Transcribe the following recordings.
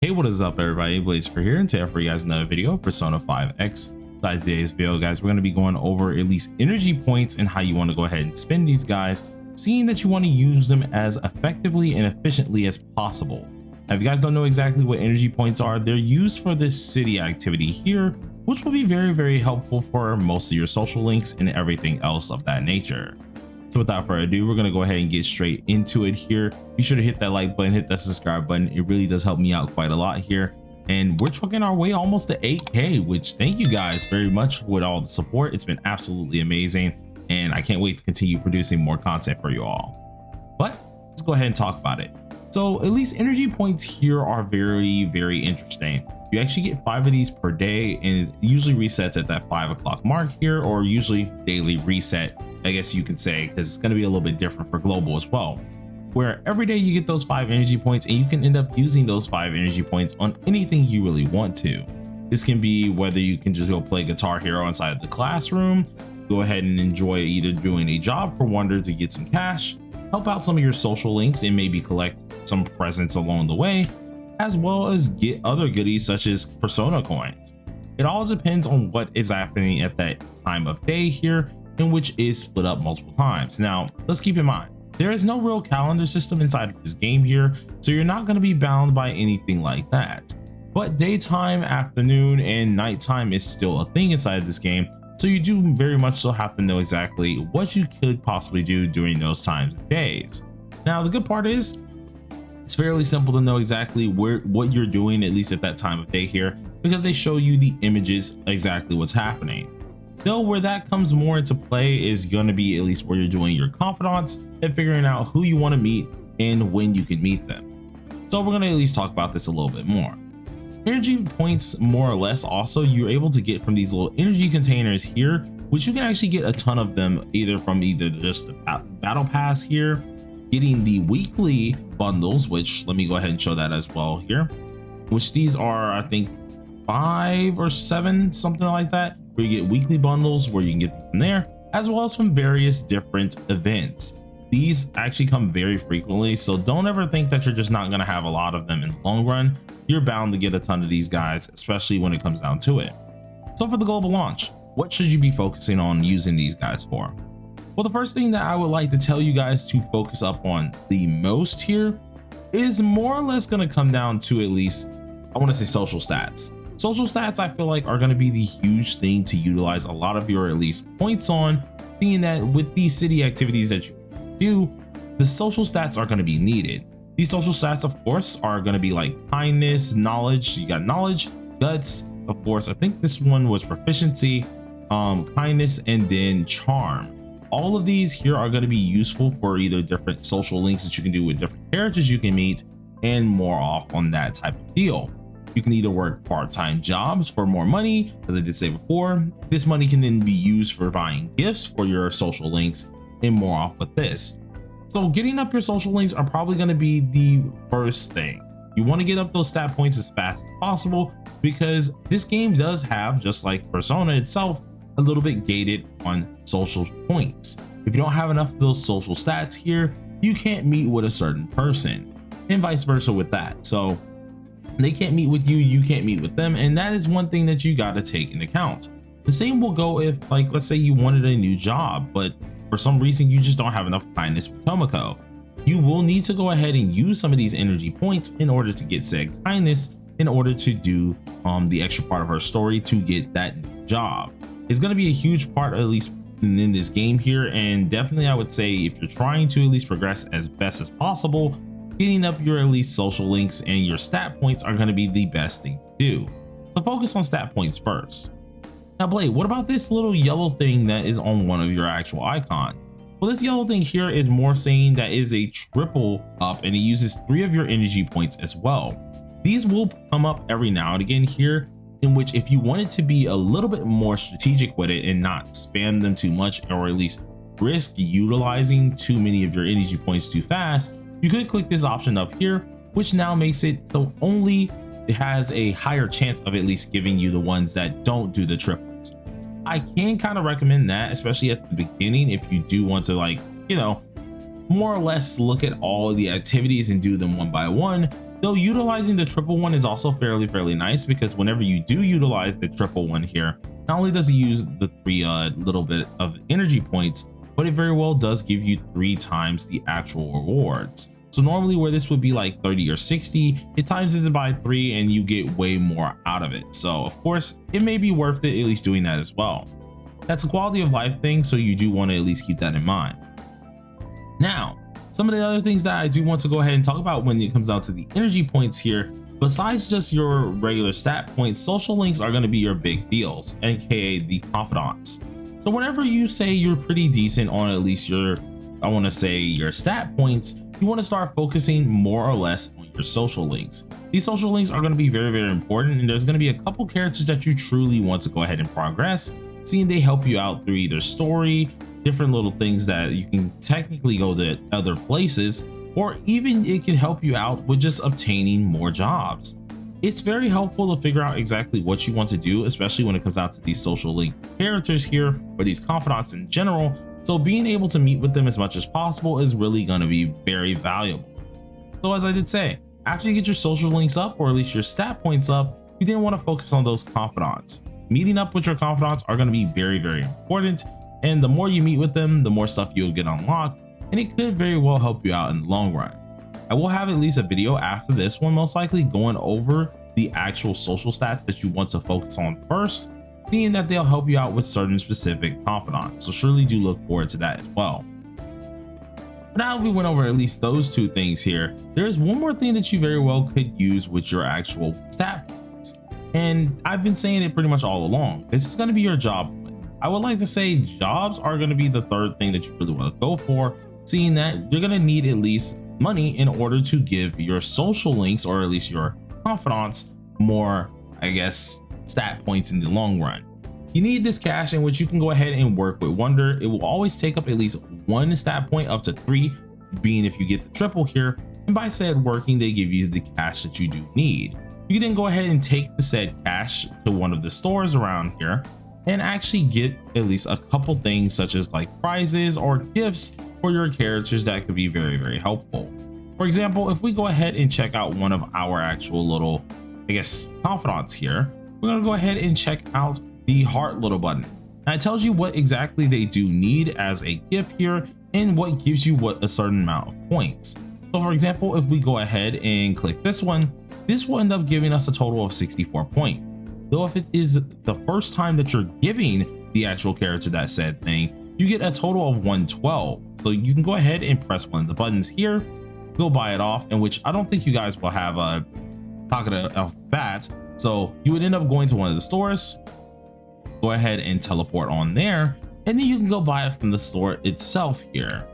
Hey, what is up everybody? Blaze for here, and today for you guys another video of Persona 5X. Besides today's video, guys, we're going to be going over at least energy points and how you want to go ahead and spend these guys, seeing that you want to use them as effectively and efficiently as possible. Now, if you guys don't know exactly what energy points are, they're used for this city activity here, which will be very helpful for most of your social links and everything else of that nature. So without further ado, we're going to go ahead and get straight into it here. Be sure to hit that like button, hit that subscribe button. It really does help me out quite a lot here. And we're trucking our way almost to 8K, which thank you guys very much with all the support. It's been absolutely amazing. And I can't wait to continue producing more content for you all. But let's go ahead and talk about it. So at least energy points here are very interesting. You actually get 5 of these per day, and it usually resets at that 5 o'clock mark here, or usually daily reset, I guess you could say, because it's going to be a little bit different for global as well, where every day you get those 5 energy points and you can end up using those 5 energy points on anything you really want to. This can be whether you can just go play Guitar Hero inside of the classroom, go ahead and enjoy either doing a job for Wonder to get some cash, help out some of your social links and maybe collect some presents along the way, as well as get other goodies such as Persona coins. It all depends on what is happening at that time of day here, in which is split up multiple times. Now, let's keep in mind, there is no real calendar system inside of this game here, so you're not going to be bound by anything like that. But daytime, afternoon, and nighttime is still a thing inside of this game, so you do very much so have to know exactly what you could possibly do during those times and days. Now, the good part is, it's fairly simple to know exactly what you're doing, at least at that time of day here, because they show you the images exactly what's happening. Though where that comes more into play is going to be at least where you're doing your confidants and figuring out who you want to meet and when you can meet them. So we're going to at least talk about this a little bit more. Energy points, more or less, also you're able to get from these little energy containers here, which you can actually get a ton of them either from just the battle pass here, getting the weekly bundles, which let me go ahead and show that as well here, which these are I think 5 or 7, something like that, where you get weekly bundles where you can get them from there, as well as from various different events. These actually come very frequently, so don't ever think that you're just not going to have a lot of them in the long run. You're bound to get a ton of these guys, especially when it comes down to it. So for the global launch, what should you be focusing on using these guys for? Well, the first thing that I would like to tell you guys to focus up on the most here is more or less going to come down to at least, I want to say, social stats. Social stats, I feel like, are going to be the huge thing to utilize a lot of your at least points on, being that with these city activities that you do, the social stats are going to be needed. These social stats, of course, are going to be like kindness, knowledge. You got knowledge, guts, of course. I think this one was proficiency, kindness, and then charm. All of these here are going to be useful for either different social links that you can do with different characters you can meet, and more off on that type of deal. You can either work part-time jobs for more money, as I did say before. This money can then be used for buying gifts for your social links and more off with this. So getting up your social links are probably going to be the first thing. You want to get up those stat points as fast as possible, because this game does have, just like Persona itself, a little bit gated on social points. If you don't have enough of those social stats here, you can't meet with a certain person, and vice versa with that. So they can't meet with you, you can't meet with them, and that is one thing that you got to take into account. The same will go if, like, let's say you wanted a new job, but for some reason you just don't have enough kindness with Tomoko. You will need to go ahead and use some of these energy points in order to get said kindness, in order to do the extra part of her story to get that new job. It's going to be a huge part, at least in this game here, and definitely I would say if you're trying to at least progress as best as possible, getting up your at least social links and your stat points are going to be the best thing to do. So focus on stat points first. Now Blade, what about this little yellow thing that is on one of your actual icons? Well, this yellow thing here is more saying that is a triple up, and it uses 3 of your energy points as well. These will come up every now and again here, in which if you wanted to be a little bit more strategic with it and not spam them too much, or at least risk utilizing too many of your energy points too fast, you could click this option up here, which now makes it so only it has a higher chance of at least giving you the ones that don't do the triples. I can kind of recommend that, especially at the beginning, if you do want to, like, you know, more or less look at all the activities and do them one by one. Though utilizing the triple one is also fairly nice, because whenever you do utilize the triple one here, not only does it use the 3 little bit of energy points, but it very well does give you 3 times the actual rewards. So normally where this would be like 30 or 60, it times it by 3 and you get way more out of it. So of course it may be worth it at least doing that as well. That's a quality of life thing, so you do want to at least keep that in mind. Now, some of the other things that I do want to go ahead and talk about when it comes down to the energy points here, besides just your regular stat points, social links are going to be your big deals, aka the confidants. So whenever you say you're pretty decent on at least your, I want to say your stat points, you want to start focusing more or less on your social links. These social links are going to be very important, and there's going to be a couple characters that you truly want to go ahead and progress, seeing they help you out through either story, different little things that you can technically go to other places, or even it can help you out with just obtaining more jobs. It's very helpful to figure out exactly what you want to do, especially when it comes out to these social link characters here, or these confidants in general. So being able to meet with them as much as possible is really going to be very valuable. So as I did say, after you get your social links up, or at least your stat points up, you then want to focus on those confidants. Meeting up with your confidants are going to be very important, and the more you meet with them, the more stuff you'll get unlocked, and it could very well help you out in the long run. I will have at least a video after this one, most likely going over the actual social stats that you want to focus on first, seeing that they'll help you out with certain specific confidants. So surely do look forward to that as well. But now we went over at least those 2 things here, there's one more thing that you very well could use with your actual stat points. And I've been saying it pretty much all along. This is going to be your job. I would like to say jobs are going to be the 3rd thing that you really want to go for, seeing that you're going to need at least money in order to give your social links, or at least your confidants, more, I guess, stat points in the long run. You need this cash, in which you can go ahead and work with Wonder. It will always take up at least 1 stat point, up to 3, being if you get the triple here, and by said working, they give you the cash that you do need. You can then go ahead and take the said cash to one of the stores around here and actually get at least a couple things, such as like prizes or gifts for your characters that could be very helpful. For example, if we go ahead and check out one of our actual little, I guess, confidants here, we're going to go ahead and check out the heart little button. Now it tells you what exactly they do need as a gift here, and what gives you what a certain amount of points. So for example, if we go ahead and click this one, this will end up giving us a total of 64 points. Though if it is the first time that you're giving the actual character that said thing, you get a total of 112. So you can go ahead and press one of the buttons here, go buy it off, in which I don't think you guys will have a pocket of that. So you would end up going to one of the stores, go ahead and teleport on there, and then you can go buy it from the store itself here.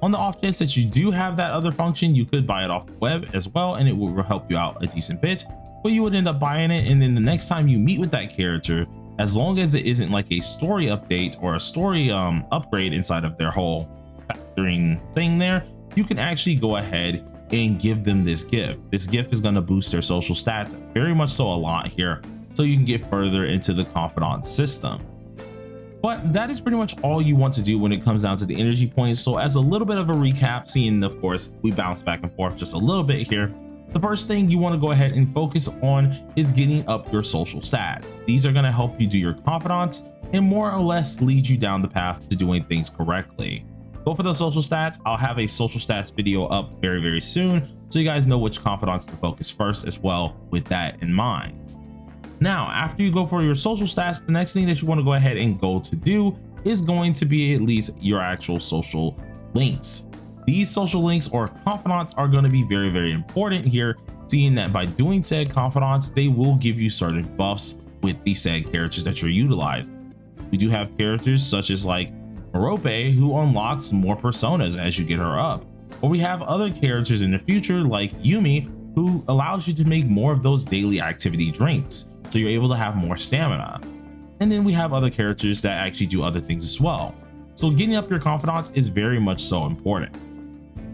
On the off chance that you do have that other function, you could buy it off the web as well, and it will help you out a decent bit. But you would end up buying it, and then the next time you meet with that character, as long as it isn't like a story update or a story upgrade inside of their whole factoring thing there, you can actually go ahead and give them this gift. This gift is going to boost their social stats very much so a lot here, so you can get further into the confidant system. But that is pretty much all you want to do when it comes down to the energy points. So as a little bit of a recap, seeing of course we bounce back and forth just a little bit here, the first thing you want to go ahead and focus on is getting up your social stats. These are going to help you do your confidants and more or less lead you down the path to doing things correctly. Go for the social stats. I'll have a social stats video up very soon, so you guys know which confidants to focus first as well, with that in mind. Now, after you go for your social stats, the next thing that you want to go ahead and go to do is going to be at least your actual social links. These social links or confidants are going to be very important here, seeing that by doing said confidants, they will give you certain buffs with the said characters that you're utilizing. We do have characters such as like Merope, who unlocks more personas as you get her up. Or we have other characters in the future like Yumi, who allows you to make more of those daily activity drinks, so you're able to have more stamina. And then we have other characters that actually do other things as well. So getting up your confidants is very much so important.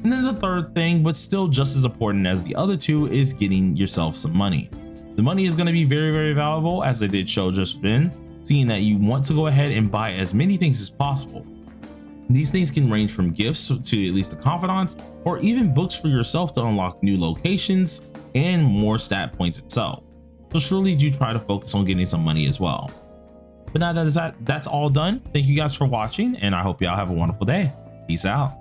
And then the third thing, but still just as important as the other two, is getting yourself some money. The money is going to be very valuable, as I did show just then, seeing that you want to go ahead and buy as many things as possible. These things can range from gifts to at least the confidants, or even books for yourself to unlock new locations, and more stat points itself. So surely do try to focus on getting some money as well. But now that's all done. Thank you guys for watching, and I hope y'all have a wonderful day. Peace out.